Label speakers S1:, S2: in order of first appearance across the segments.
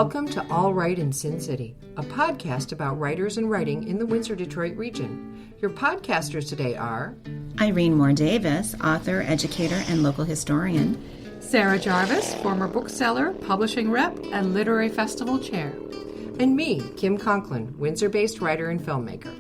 S1: Welcome to All Right in Sin City, a podcast about writers and writing in the Windsor, Detroit region. Your podcasters today are
S2: Irene Moore Davis, author, educator, and local historian.
S3: Sarah Jarvis, former bookseller, publishing rep, and literary festival chair.
S1: And me, Kim Conklin, Windsor-based writer and filmmaker.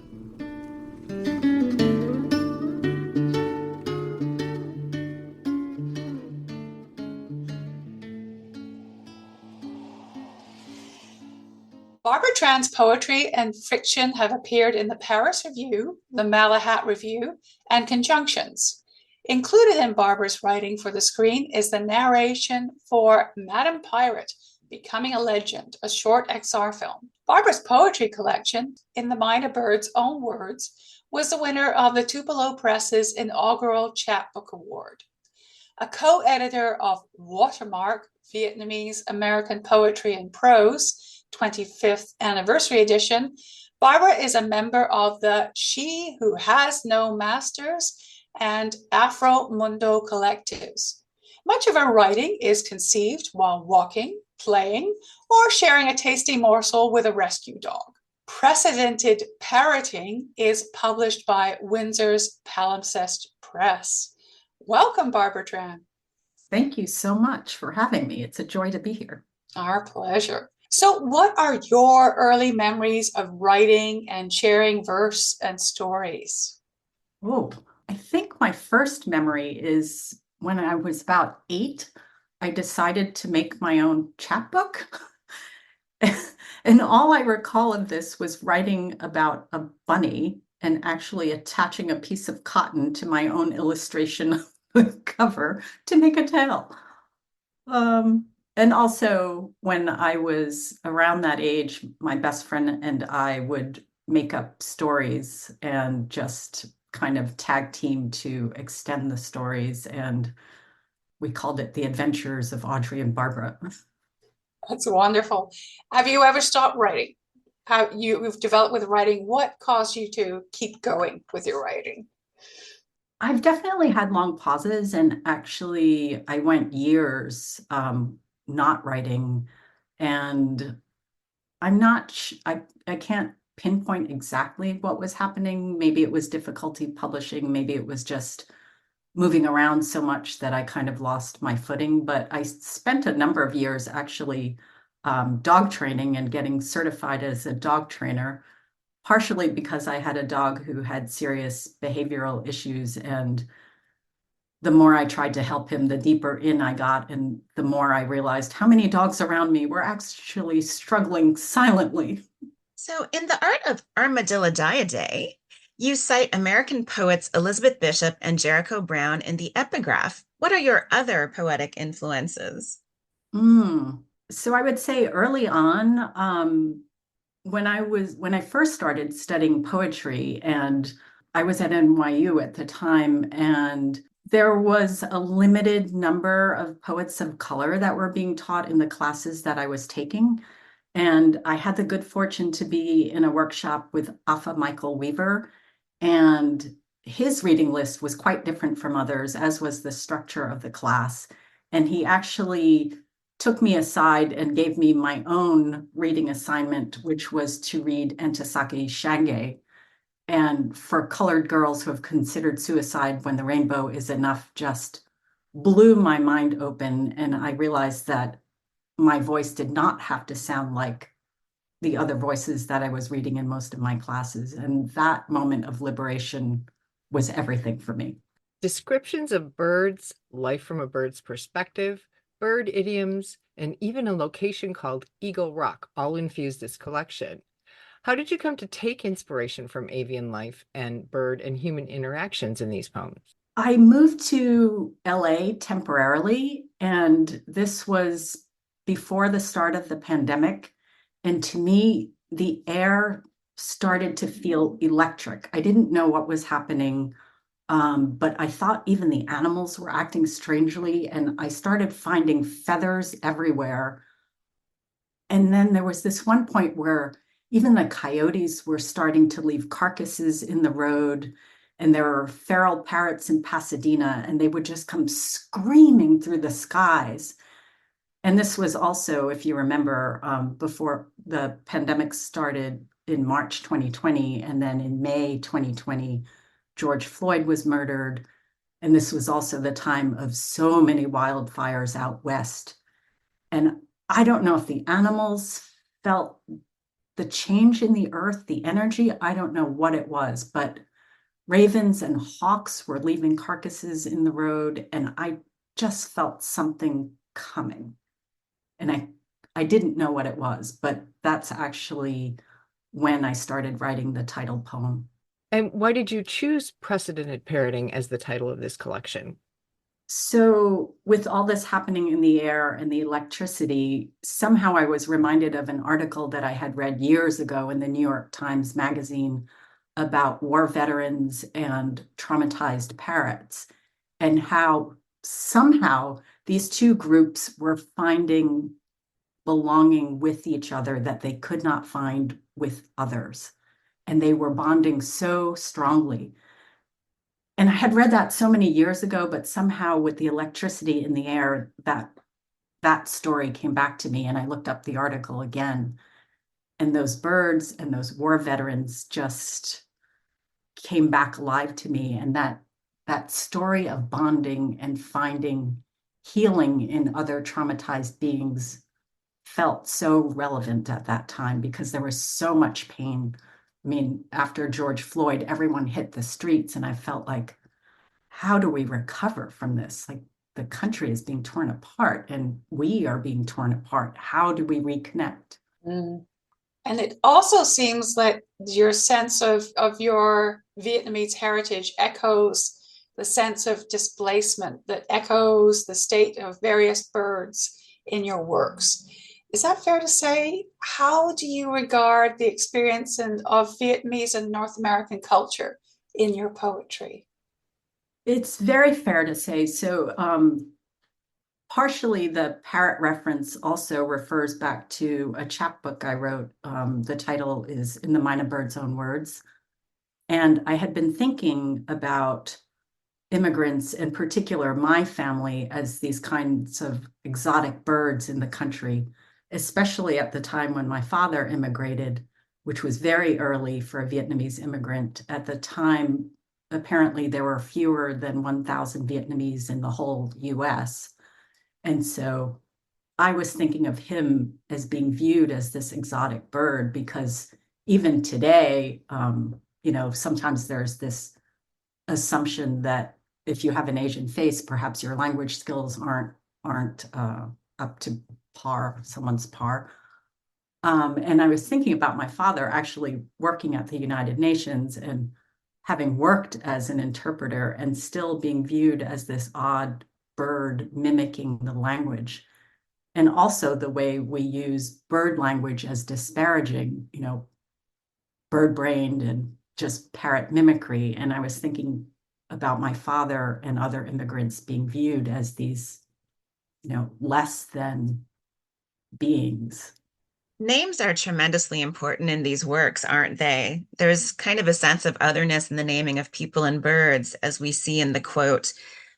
S4: Barbara Tran's poetry and fiction have appeared in the Paris Review, the Malahat Review, and Conjunctions. Included in Barbara's writing for the screen is the narration for Madame Pirate, Becoming a Legend, a short XR film. Barbara's poetry collection, In the Mynah Bird's Own Words, was the winner of the Tupelo Press's inaugural chapbook award. A co-editor of Watermark, Vietnamese American Poetry and Prose, 25th anniversary edition, Barbara is a member of the She Who Has No Masters and AfroMundo collectives. Much of her writing is conceived while walking, playing, or sharing a tasty morsel with a rescue dog. Precedented Parroting is published by Windsor's Palimpsest Press. Welcome, Barbara Tran.
S5: Thank you so much for having me. It's a joy to be here.
S4: Our pleasure. So what are your early memories of writing and sharing verse and stories?
S5: Oh, I think my first memory is when I was about 8, I decided to make my own chapbook. And all I recall of this was writing about a bunny and actually attaching a piece of cotton to my own illustration of the cover to make a tail. And also, when I was around that age, my best friend and I would make up stories and just kind of tag team to extend the stories. And we called it The Adventures of Audrey and Barbara.
S4: That's wonderful. Have you ever stopped writing? You've developed with writing. What caused you to keep going with your writing?
S5: I've definitely had long pauses, and actually I went years not writing, and I can't pinpoint exactly what was happening. Maybe it was difficulty publishing, maybe it was just moving around so much that I kind of lost my footing. But I spent a number of years actually dog training and getting certified as a dog trainer, partially because I had a dog who had serious behavioral issues, and the more I tried to help him, the deeper in I got, and the more I realized how many dogs around me were actually struggling silently.
S2: So in The Art of Armadillo-Day, you cite American poets Elizabeth Bishop and Jericho Brown in the epigraph. What are your other poetic influences?
S5: So I would say early on, when I first started studying poetry, and I was at NYU at the time, and there was a limited number of poets of color that were being taught in the classes that I was taking. And I had the good fortune to be in a workshop with Afa Michael Weaver, and his reading list was quite different from others, as was the structure of the class. And he actually took me aside and gave me my own reading assignment, which was to read Entasake Shange. And for colored girls who have considered suicide when the rainbow is enough, just blew my mind open. And I realized that my voice did not have to sound like the other voices that I was reading in most of my classes. And that moment of liberation was everything for me.
S1: Descriptions of birds, life from a bird's perspective, bird idioms, and even a location called Eagle Rock all infused this collection. How did you come to take inspiration from avian life and bird and human interactions in these poems?
S5: I moved to LA temporarily, and this was before the start of the pandemic. And to me, the air started to feel electric. I didn't know what was happening, but I thought even the animals were acting strangely, and I started finding feathers everywhere. And then there was this one point where even the coyotes were starting to leave carcasses in the road, and there were feral parrots in Pasadena, and they would just come screaming through the skies. And this was also, if you remember, before the pandemic started in March 2020, and then in May 2020, George Floyd was murdered. And this was also the time of so many wildfires out west. And I don't know if the animals felt the change in the earth, the energy. I don't know what it was, but ravens and hawks were leaving carcasses in the road, and I just felt something coming. And I didn't know what it was, but that's actually when I started writing the title poem.
S1: And why did you choose Precedented Parroting as the title of this collection?
S5: So with all this happening in the air and the electricity, somehow I was reminded of an article that I had read years ago in the New York Times Magazine about war veterans and traumatized parrots, and how somehow these two groups were finding belonging with each other that they could not find with others. And they were bonding so strongly. And I had read that so many years ago, but somehow with the electricity in the air, that story came back to me. And I looked up the article again. And those birds and those war veterans just came back alive to me. And that story of bonding and finding healing in other traumatized beings felt so relevant at that time because there was so much pain. I mean, after George Floyd, everyone hit the streets, and I felt like, how do we recover from this? Like, the country is being torn apart and we are being torn apart. How do we reconnect?
S4: Mm. And it also seems like your sense of your Vietnamese heritage echoes the sense of displacement that echoes the state of various birds in your works. Is that fair to say? How do you regard the experience of Vietnamese and North American culture in your poetry?
S5: It's very fair to say. So partially the parrot reference also refers back to a chapbook I wrote. The title is In the Mynah Bird's Own Words. And I had been thinking about immigrants, in particular my family, as these kinds of exotic birds in the country, especially at the time when my father immigrated, which was very early for a Vietnamese immigrant. At the time, apparently there were fewer than 1,000 Vietnamese in the whole US. And so I was thinking of him as being viewed as this exotic bird because even today, sometimes there's this assumption that if you have an Asian face, perhaps your language skills aren't up to someone's par. And I was thinking about my father actually working at the United Nations and having worked as an interpreter and still being viewed as this odd bird mimicking the language. And also the way we use bird language as disparaging, bird-brained and just parrot mimicry. And I was thinking about my father and other immigrants being viewed as these, less than beings.
S2: Names are tremendously important in these works, aren't they? There's kind of a sense of otherness in the naming of people and birds, as we see in the quote,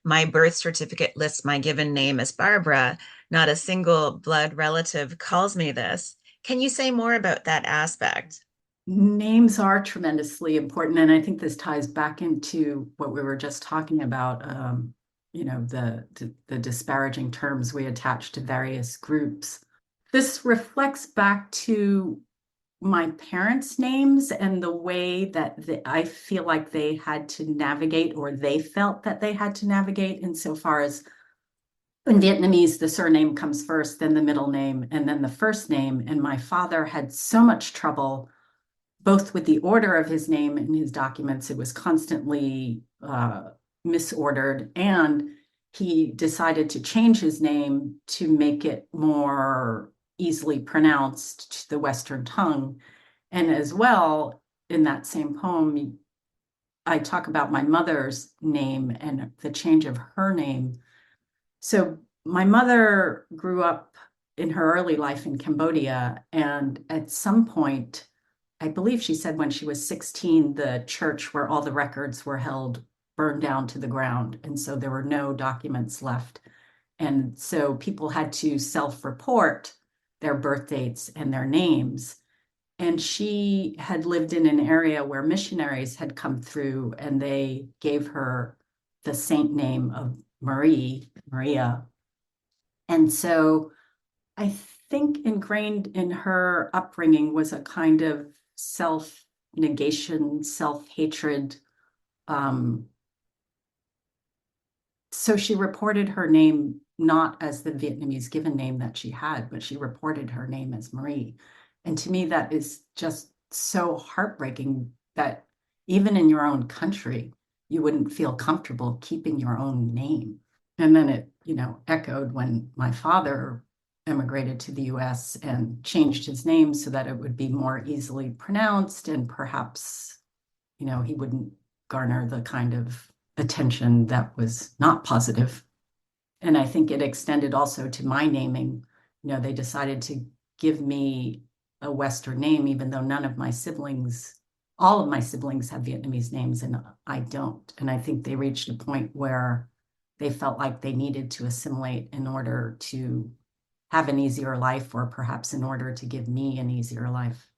S2: "My birth certificate lists my given name as Barbara. Not a single blood relative calls me this." Can you say more about that aspect?
S5: Names are tremendously important. And I think this ties back into what we were just talking about, the disparaging terms we attach to various groups. This reflects back to my parents' names and the way that I feel like they had to navigate, or they felt that they had to navigate, insofar as in Vietnamese, the surname comes first, then the middle name, and then the first name. And my father had so much trouble both with the order of his name in his documents. It was constantly misordered, and he decided to change his name to make it more easily pronounced to the Western tongue. And as well, in that same poem, I talk about my mother's name and the change of her name. So my mother grew up in her early life in Cambodia, and at some point, I believe she said when she was 16, the church where all the records were held burned down to the ground. And so there were no documents left. And so people had to self-report their birth dates and their names. And she had lived in an area where missionaries had come through, and they gave her the saint name of Maria. And so I think ingrained in her upbringing was a kind of self-negation, self-hatred. So she reported her name not as the Vietnamese given name that she had, but she reported her name as Marie. And to me, that is just so heartbreaking that even in your own country, you wouldn't feel comfortable keeping your own name. And then it, echoed when my father immigrated to the US and changed his name so that it would be more easily pronounced, and perhaps, he wouldn't garner the kind of attention that was not positive. And I think it extended also to my naming. They decided to give me a Western name, even though all of my siblings have Vietnamese names and I don't. And I think they reached a point where they felt like they needed to assimilate in order to have an easier life, or perhaps in order to give me an easier life.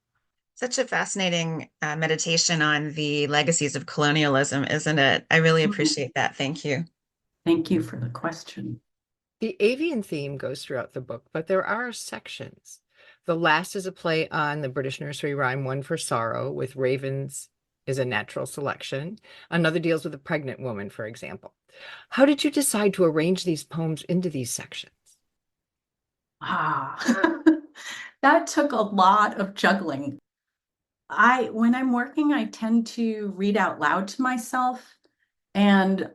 S2: Such a fascinating meditation on the legacies of colonialism, isn't it? I really appreciate that. Thank you.
S5: Thank you for the question.
S1: The avian theme goes throughout the book, but there are sections. The last is a play on the British nursery rhyme One for Sorrow, with ravens is a natural selection. Another deals with a pregnant woman, for example. How did you decide to arrange these poems into these sections?
S5: That took a lot of juggling. When I'm working, I tend to read out loud to myself, and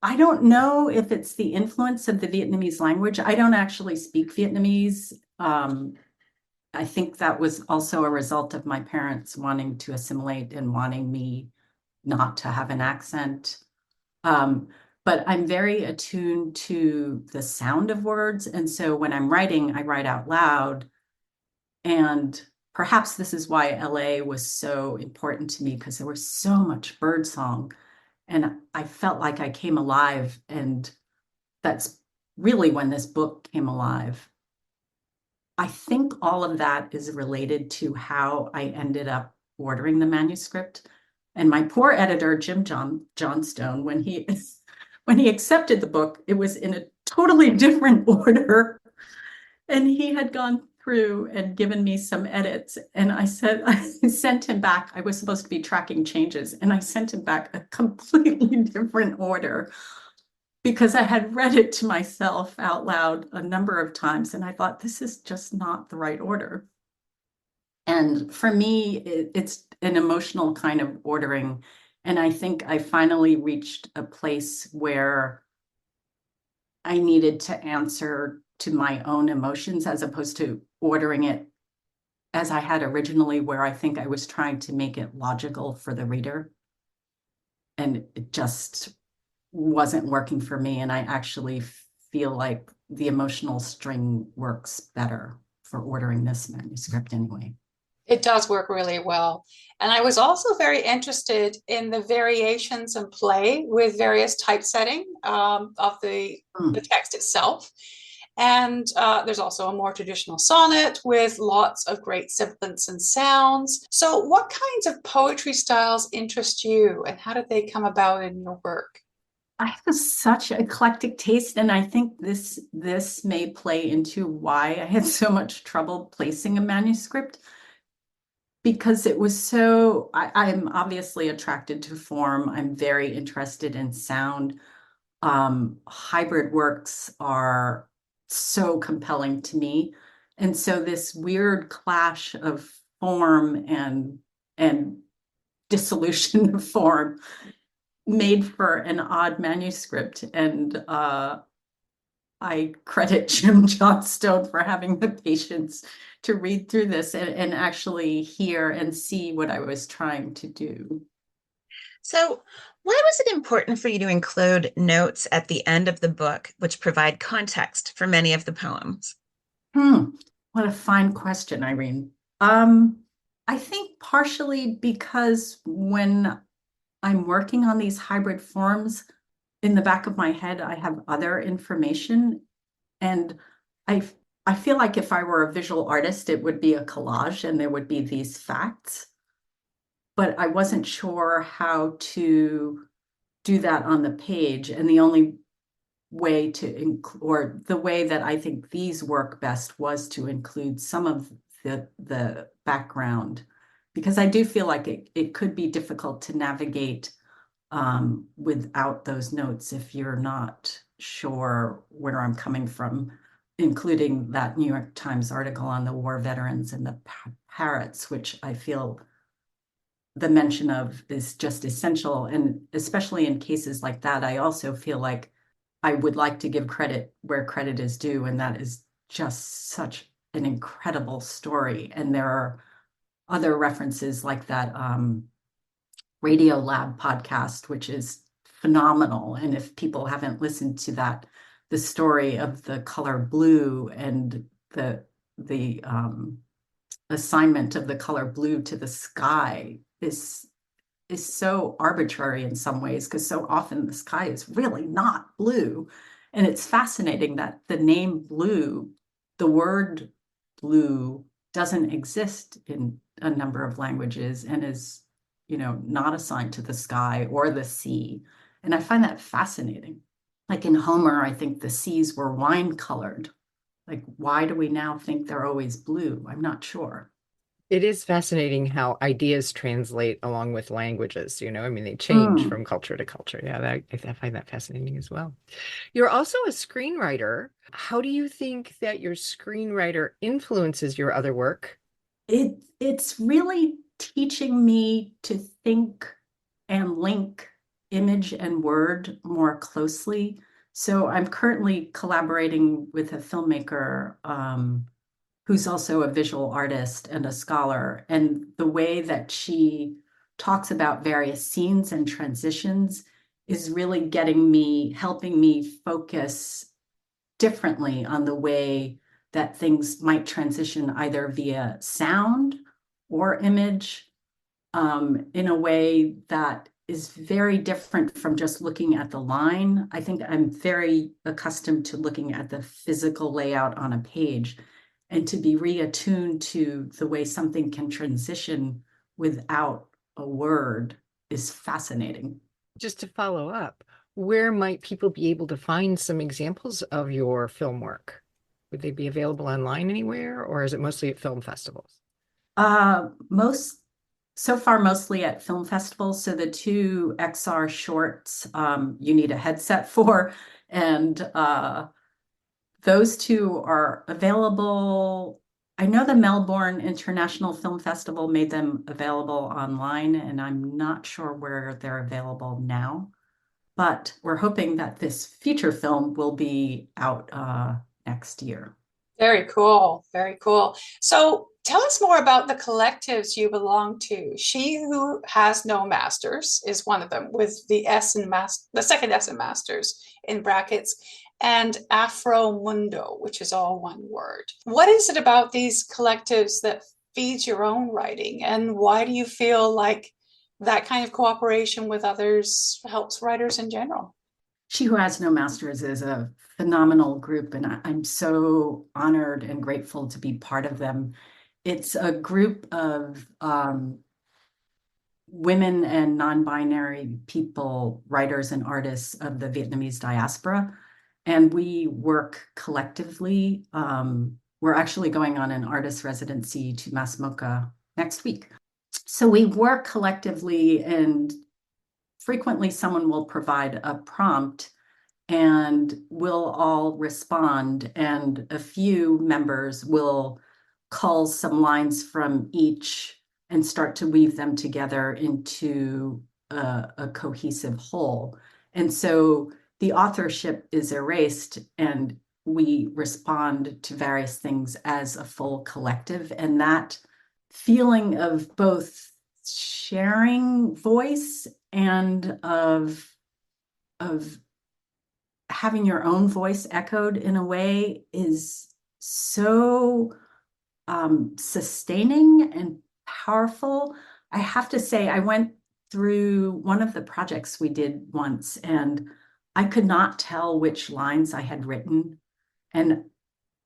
S5: I don't know if it's the influence of the Vietnamese language. I don't actually speak Vietnamese. I think that was also a result of my parents wanting to assimilate and wanting me not to have an accent. But I'm very attuned to the sound of words. And so when I'm writing, I write out loud. And perhaps this is why LA was so important to me, because there was so much birdsong. And I felt like I came alive. And that's really when this book came alive. I think all of that is related to how I ended up ordering the manuscript. And my poor editor, Jim Johnstone, when he accepted the book, it was in a totally different order. And he had gone through and given me some edits. And I sent him back. I was supposed to be tracking changes, and I sent him back a completely different order, because I had read it to myself out loud a number of times, and I thought, this is just not the right order. And for me, it's an emotional kind of ordering. And I think I finally reached a place where I needed to answer to my own emotions, as opposed to ordering it as I had originally, where I think I was trying to make it logical for the reader. And it just wasn't working for me. And I actually feel like the emotional string works better for ordering this manuscript anyway.
S4: It does work really well. And I was also very interested in the variations and play with various typesetting of the text itself. And there's also a more traditional sonnet with lots of great sibilants and sounds. So what kinds of poetry styles interest you, and how did they come about in your work?
S5: I have such eclectic taste, and I think this may play into why I had so much trouble placing a manuscript, because it was so, I'm obviously attracted to form. I'm very interested in sound. Hybrid works are so compelling to me. And so this weird clash of form and dissolution of form made for an odd manuscript. And I credit Jim Johnstone for having the patience to read through this and actually hear and see what I was trying to do.
S2: So why was it important for you to include notes at the end of the book, which provide context for many of the poems?
S5: What a fine question, Irene. I think partially because when I'm working on these hybrid forms, in the back of my head, I have other information. And I I feel like if I were a visual artist, it would be a collage and there would be these facts, but I wasn't sure how to do that on the page. And the only way to include, or the way that I think these work best, was to include some of the background, because I do feel like it could be difficult to navigate without those notes if you're not sure where I'm coming from, including that New York Times article on the war veterans and the parrots, which I feel the mention of is just essential. And especially in cases like that, I also feel like I would like to give credit where credit is due, and that is just such an incredible story. And there are other references like that Radio Lab podcast, which is phenomenal. And if people haven't listened to that, the story of the color blue and the assignment of the color blue to the sky is so arbitrary in some ways, because so often the sky is really not blue. And it's fascinating that the name blue, the word blue, doesn't exist in a number of languages and is, not assigned to the sky or the sea. And I find that fascinating. Like in Homer, I think the seas were wine colored. Like, why do we now think they're always blue? I'm not sure.
S1: It is fascinating how ideas translate along with languages, I mean, they change
S5: Mm.
S1: from culture to culture. Yeah, I find that fascinating as well. You're also a screenwriter. How do you think that your screenwriter influences your other work?
S5: It's really teaching me to think and link image and word more closely. So I'm currently collaborating with a filmmaker who's also a visual artist and a scholar. And the way that she talks about various scenes and transitions is really helping me focus differently on the way that things might transition either via sound or image, in a way that is very different from just looking at the line. I think I'm very accustomed to looking at the physical layout on a page, and to be reattuned to the way something can transition without a word is fascinating.
S1: Just to follow up, where might people be able to find some examples of your film work? Would they be available online anywhere, or is it mostly at film festivals?
S5: Most So far, mostly at film festivals. So the two XR shorts, you need a headset for, and those two are available. I know the Melbourne International Film Festival made them available online, and I'm not sure where they're available now. But we're hoping that this feature film will be out next year.
S4: Very cool. Very cool. So tell us more about the collectives you belong to. She Who Has No Masters is one of them, with the the second S in masters in brackets, and AfroMundo, which is all one word. What is it about these collectives that feeds your own writing? And why do you feel like that kind of cooperation with others helps writers in general?
S5: She Who Has No Masters is a phenomenal group, and I'm so honored and grateful to be part of them. It's a group of women and non-binary people, writers and artists of the Vietnamese diaspora, and we work collectively. We're actually going on an artist residency to Mas Mocha next week. So we work collectively, and frequently someone will provide a prompt and we'll all respond, and a few members will cull some lines from each and start to weave them together into a cohesive whole. And so the authorship is erased and we respond to various things as a full collective. And that feeling of both sharing voice and of having your own voice echoed in a way is so sustaining and powerful. I have to say, I went through one of the projects we did once, and I could not tell which lines I had written. And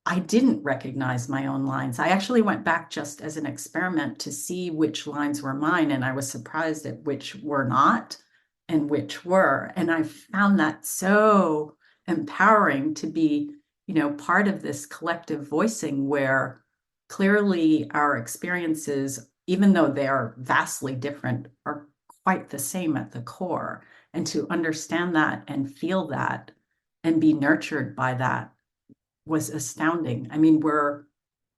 S5: I didn't recognize my own lines. I actually went back just as an experiment to see which lines were mine, and I was surprised at which were not and which were. And I found that so empowering to be, part of this collective voicing where clearly our experiences, even though they are vastly different, are quite the same at the core. And to understand that and feel that and be nurtured by that was astounding. I mean, we're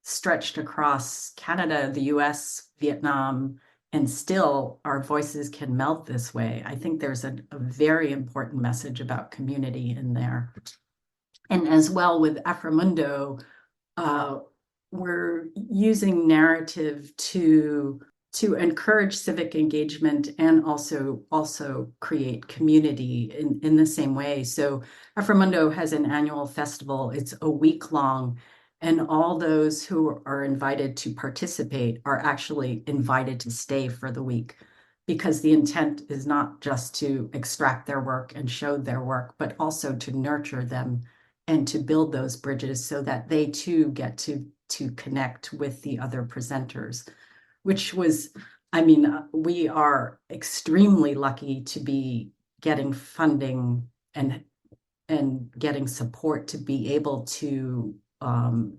S5: stretched across Canada, the US, Vietnam, and still our voices can meld this way. I think there's a very important message about community in there. And as well with AfroMundo, we're using narrative to encourage civic engagement and also create community in the same way. So AfroMundo has an annual festival. It's a week long, and all those who are invited to participate are actually invited to stay for the week, because the intent is not just to extract their work and show their work, but also to nurture them and to build those bridges so that they too get to connect with the other presenters, which was, I mean, we are extremely lucky to be getting funding and getting support to be able to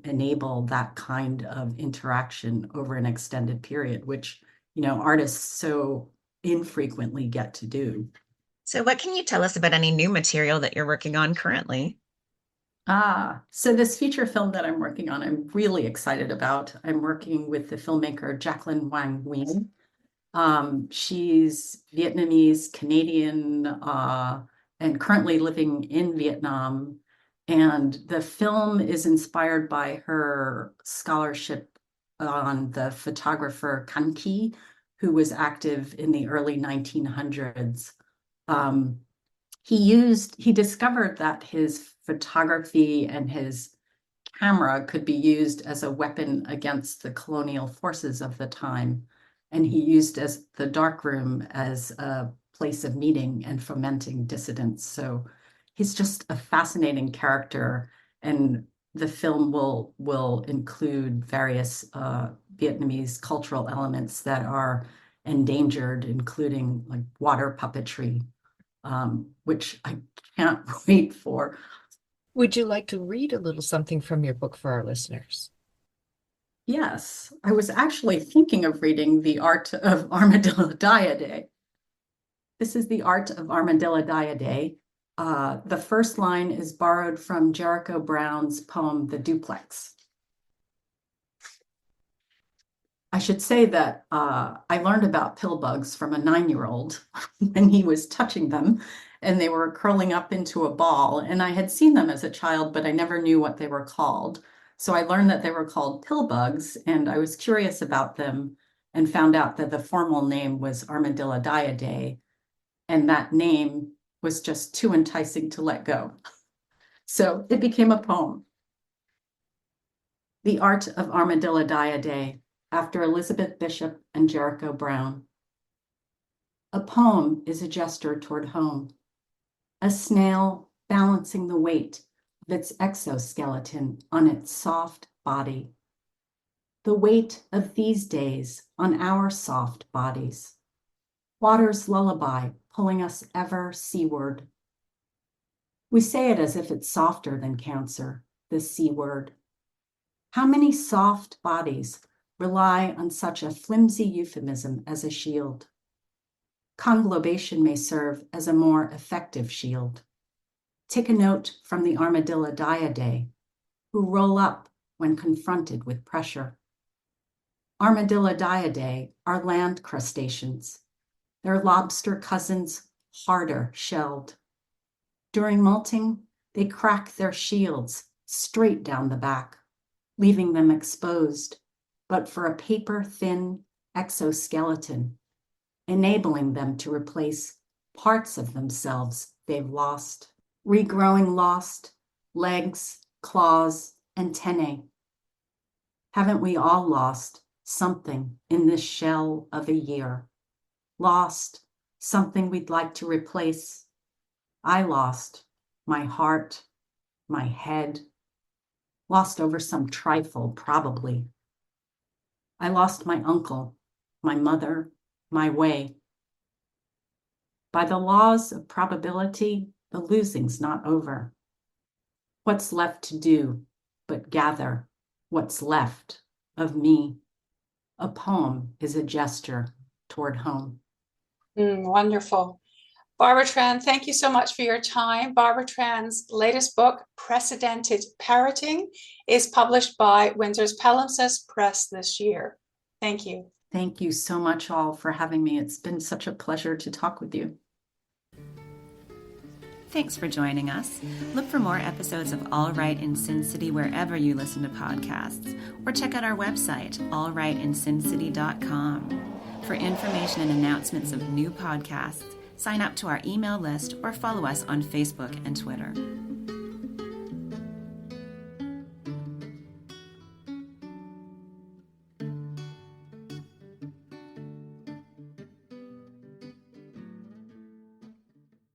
S5: enable that kind of interaction over an extended period, which, artists so infrequently get to do.
S2: So what can you tell us about any new material that you're working on currently?
S5: So this feature film that I'm working on, I'm really excited about. I'm working with the filmmaker Jacqueline Wang Nguyen. She's Vietnamese, Canadian, and currently living in Vietnam. And the film is inspired by her scholarship on the photographer Can Ki, who was active in the early 1900s. He discovered that his photography and his camera could be used as a weapon against the colonial forces of the time. And he used as the darkroom as a place of meeting and fomenting dissidents. So he's just a fascinating character. And the film will include various Vietnamese cultural elements that are endangered, including like water puppetry, which I can't wait for.
S1: Would you like to read a little something from your book for our listeners?
S5: Yes, I was actually thinking of reading The Art of Armadillo-Diadae. This is The Art of Armadillo-Diadae. The first line is borrowed from Jericho Brown's poem, The Duplex. I should say that I learned about pill bugs from a 9-year-old when he was touching them, and they were curling up into a ball. And I had seen them as a child, but I never knew what they were called. So I learned that they were called pill bugs, and I was curious about them and found out that the formal name was Armadillo-Diadae, and that name was just too enticing to let go. So it became a poem. The Art of Armadillo-Diadae, after Elizabeth Bishop and Jericho Brown. A poem is a gesture toward home, a snail balancing the weight of its exoskeleton on its soft body, the weight of these days on our soft bodies, water's lullaby pulling us ever seaward. We say it as if it's softer than cancer, the C word. How many soft bodies rely on such a flimsy euphemism as a shield? Conglobation may serve as a more effective shield. Take a note from the Armadillo-Diadae, who roll up when confronted with pressure. Armadillo-Diadae are land crustaceans, their lobster cousins harder shelled. During molting, they crack their shields straight down the back, leaving them exposed, but for a paper-thin exoskeleton, enabling them to replace parts of themselves they've lost, regrowing lost legs, claws, antennae. Haven't we all lost something in this shell of a year? Lost something we'd like to replace? I lost my heart, my head, lost over some trifle, probably. I lost my uncle, my mother, my way. By the laws of probability, the losing's not over. What's left to do but gather what's left of me? A poem is a gesture toward home.
S4: Wonderful. Barbara Tran, thank you so much for your time. Barbara Tran's latest book, Precedented Parroting, is published by Windsor's Palimpsest Press this year. Thank you.
S5: Thank you so much all for having me. It's been such a pleasure to talk with you.
S2: Thanks for joining us. Look for more episodes of All Right in Sin City wherever you listen to podcasts, or check out our website, allrightinsincity.com. For information and announcements of new podcasts, sign up to our email list or follow us on Facebook and Twitter.